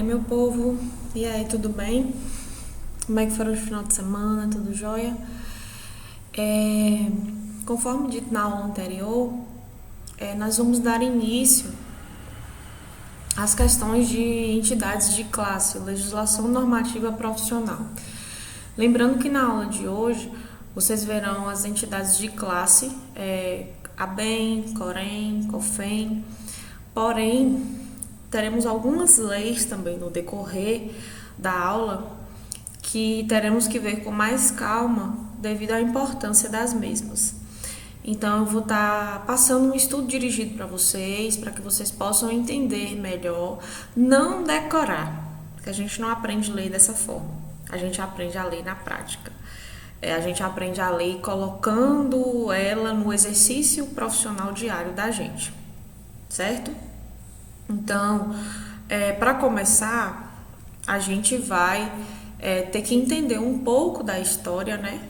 Meu povo, e aí, tudo bem? Como é que foram os final de semana? Tudo jóia? Conforme dito na aula anterior, nós vamos dar início às questões de entidades de classe, legislação normativa profissional. Lembrando que na aula de hoje, vocês verão as entidades de classe, ABEM, COREM, COFEM, porém, teremos algumas leis também no decorrer da aula que teremos que ver com mais calma devido à importância das mesmas. Então, eu vou estar passando um estudo dirigido para que vocês possam entender melhor, não decorar, porque a gente não aprende lei dessa forma, a gente aprende a lei na prática. A gente aprende a lei colocando ela no exercício profissional diário da gente, certo? Então, para começar, a gente vai ter que entender um pouco da história, né?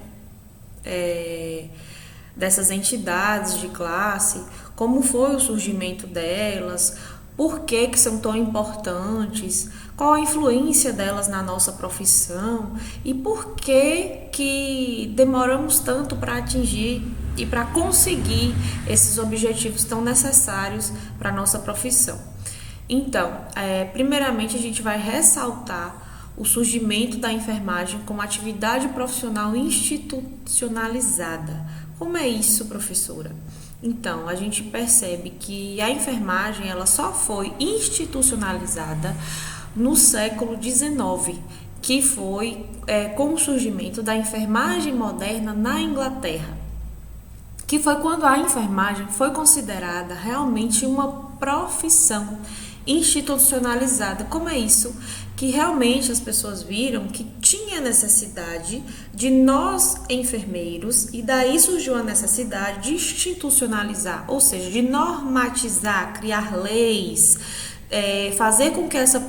Dessas entidades de classe, como foi o surgimento delas, por que são tão importantes, qual a influência delas na nossa profissão e por que demoramos tanto para atingir e para conseguir esses objetivos tão necessários para a nossa profissão. Então, primeiramente a gente vai ressaltar o surgimento da enfermagem como atividade profissional institucionalizada. Como é isso, professora? Então, a gente percebe que a enfermagem ela só foi institucionalizada no século XIX, que foi com o surgimento da enfermagem moderna na Inglaterra, que foi quando a enfermagem foi considerada realmente uma profissão institucionalizada. Como é isso? Que realmente as pessoas viram que tinha necessidade de nós enfermeiros e daí surgiu a necessidade de institucionalizar, ou seja, de normatizar, criar leis, fazer com que essa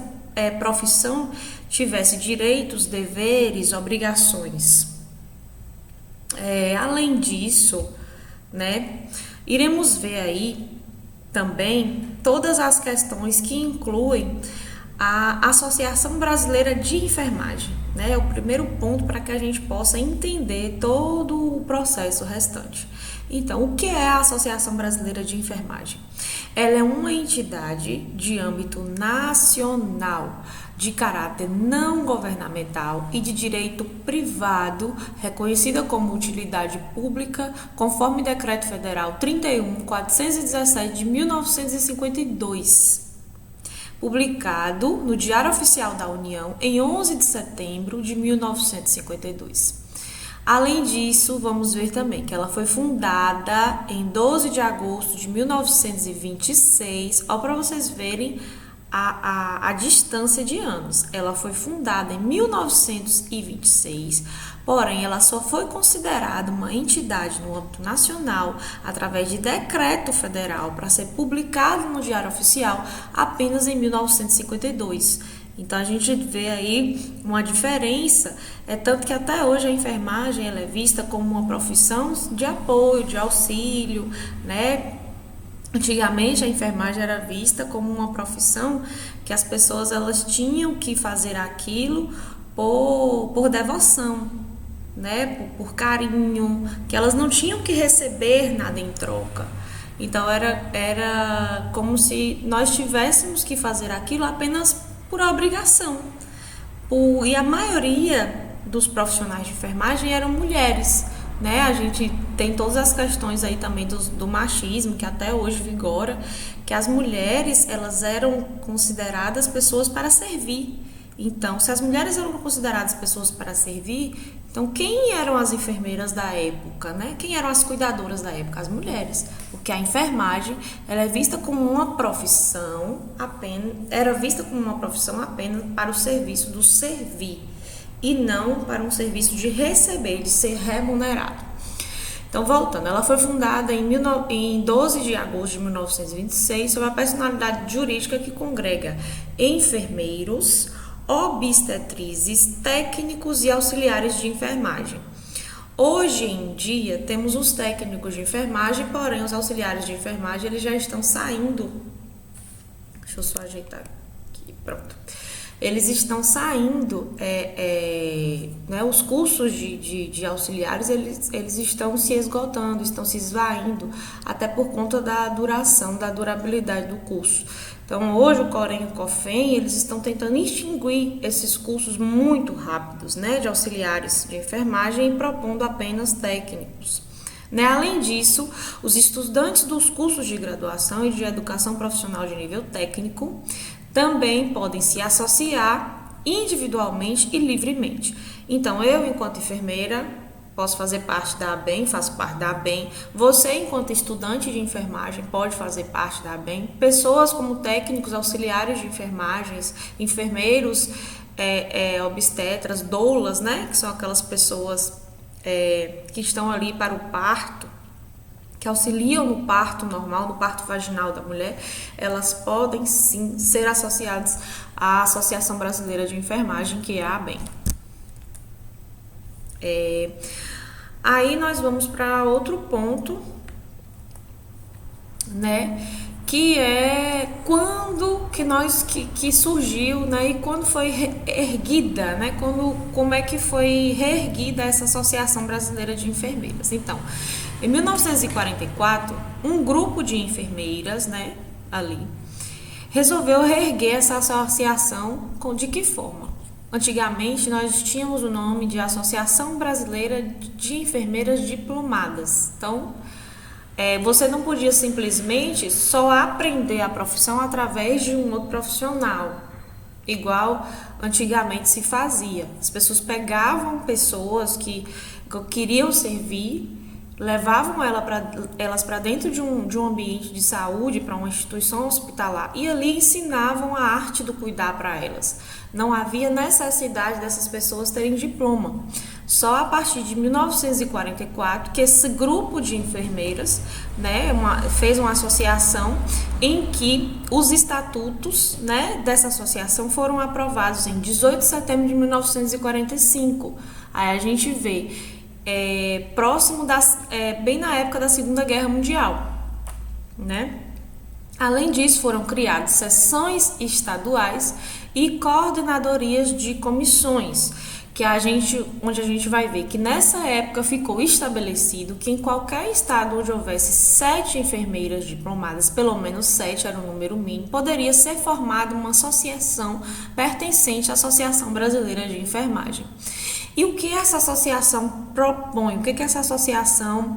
profissão tivesse direitos, deveres, obrigações. Além disso, né, iremos ver aí também todas as questões que incluem a Associação Brasileira de Enfermagem, né? É o primeiro ponto para que a gente possa entender todo o processo restante. Então, o que é a Associação Brasileira de Enfermagem? Ela é uma entidade de âmbito nacional, de caráter não governamental e de direito privado, reconhecida como utilidade pública, conforme Decreto Federal 31.417 de 1952, publicado no Diário Oficial da União em 11 de setembro de 1952. Além disso, vamos ver também que ela foi fundada em 12 de agosto de 1926, ó, para vocês verem a distância de anos. Ela foi fundada em 1926, porém ela só foi considerada uma entidade no âmbito nacional através de decreto federal para ser publicado no Diário Oficial apenas em 1952. Então a gente vê aí uma diferença, tanto que até hoje a enfermagem ela é vista como uma profissão de apoio, de auxílio, né? Antigamente a enfermagem era vista como uma profissão que as pessoas elas tinham que fazer aquilo por devoção, né? Por carinho, que elas não tinham que receber nada em troca. Então era como se nós tivéssemos que fazer aquilo apenas por obrigação. E a maioria dos profissionais de enfermagem eram mulheres, né? A gente tem todas as questões aí também do machismo que até hoje vigora, que as mulheres elas eram consideradas pessoas para servir. Então, se as mulheres eram consideradas pessoas para servir, então quem eram as enfermeiras da época, né? Quem eram as cuidadoras da época? As mulheres, porque a enfermagem ela é vista como uma profissão apenas para o serviço do servir e não para um serviço de receber, de ser remunerado. Então, voltando, ela foi fundada em 12 de agosto de 1926 sob a personalidade jurídica que congrega enfermeiros, obstetrizes, técnicos e auxiliares de enfermagem. Hoje em dia, temos os técnicos de enfermagem, porém os auxiliares de enfermagem eles já estão saindo. Deixa eu só ajeitar aqui, pronto. eles estão saindo, né, os cursos de auxiliares, eles estão se esgotando, estão se esvaindo, até por conta da durabilidade do curso. Então, hoje o Corém e o COFEM, eles estão tentando extinguir esses cursos muito rápidos, né, de auxiliares de enfermagem e propondo apenas técnicos. Né? Além disso, os estudantes dos cursos de graduação e de educação profissional de nível técnico também podem se associar individualmente e livremente. Então, eu, enquanto enfermeira, posso fazer parte da ABEM, faço parte da ABEM. Você, enquanto estudante de enfermagem, pode fazer parte da ABEM. Pessoas como técnicos, auxiliares de enfermagens, enfermeiros, obstetras, doulas, né? Que são aquelas pessoas que estão ali para o parto, que auxiliam no parto normal, no parto vaginal da mulher, elas podem sim ser associadas à Associação Brasileira de Enfermagem, que é a ABEM. Aí nós vamos para outro ponto, né? Que é quando que surgiu, né, e quando foi erguida, né, como é que foi reerguida essa Associação Brasileira de Enfermeiras. Então, em 1944, um grupo de enfermeiras, né, ali, resolveu reerguer essa associação de que forma? Antigamente, nós tínhamos o nome de Associação Brasileira de Enfermeiras Diplomadas. Então, você não podia simplesmente só aprender a profissão através de um outro profissional, igual antigamente se fazia. As pessoas pegavam pessoas que queriam servir, levavam elas para dentro de um ambiente de saúde, para uma instituição hospitalar, e ali ensinavam a arte do cuidar para elas. Não havia necessidade dessas pessoas terem diploma. Só a partir de 1944 que esse grupo de enfermeiras, né, fez uma associação em que os estatutos, né, dessa associação foram aprovados em 18 de setembro de 1945. Aí a gente vê próximo bem na época da Segunda Guerra Mundial, né? Além disso, foram criadas seções estaduais e coordenadorias de comissões, onde a gente vai ver que nessa época ficou estabelecido que em qualquer estado onde houvesse 7 enfermeiras diplomadas, pelo menos 7 era o número mínimo, poderia ser formada uma associação pertencente à Associação Brasileira de Enfermagem. E o que essa associação propõe? O que essa associação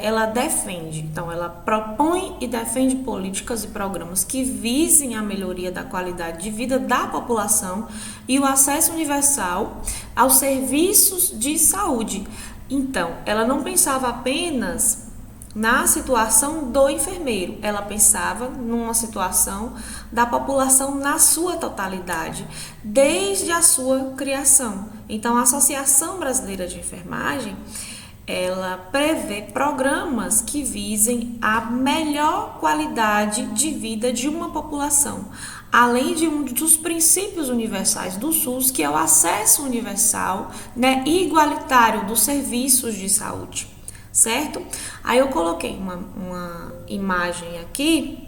ela defende? Então, ela propõe e defende políticas e programas que visem a melhoria da qualidade de vida da população e o acesso universal aos serviços de saúde. Então, ela não pensava apenas na situação do enfermeiro, ela pensava numa situação da população na sua totalidade, desde a sua criação. Então, a Associação Brasileira de Enfermagem, ela prevê programas que visem a melhor qualidade de vida de uma população, além de um dos princípios universais do SUS, que é o acesso universal, né, e igualitário dos serviços de saúde, certo? Aí eu coloquei uma imagem aqui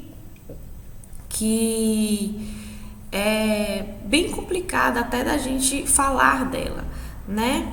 que é bem complicada até da gente falar dela, né?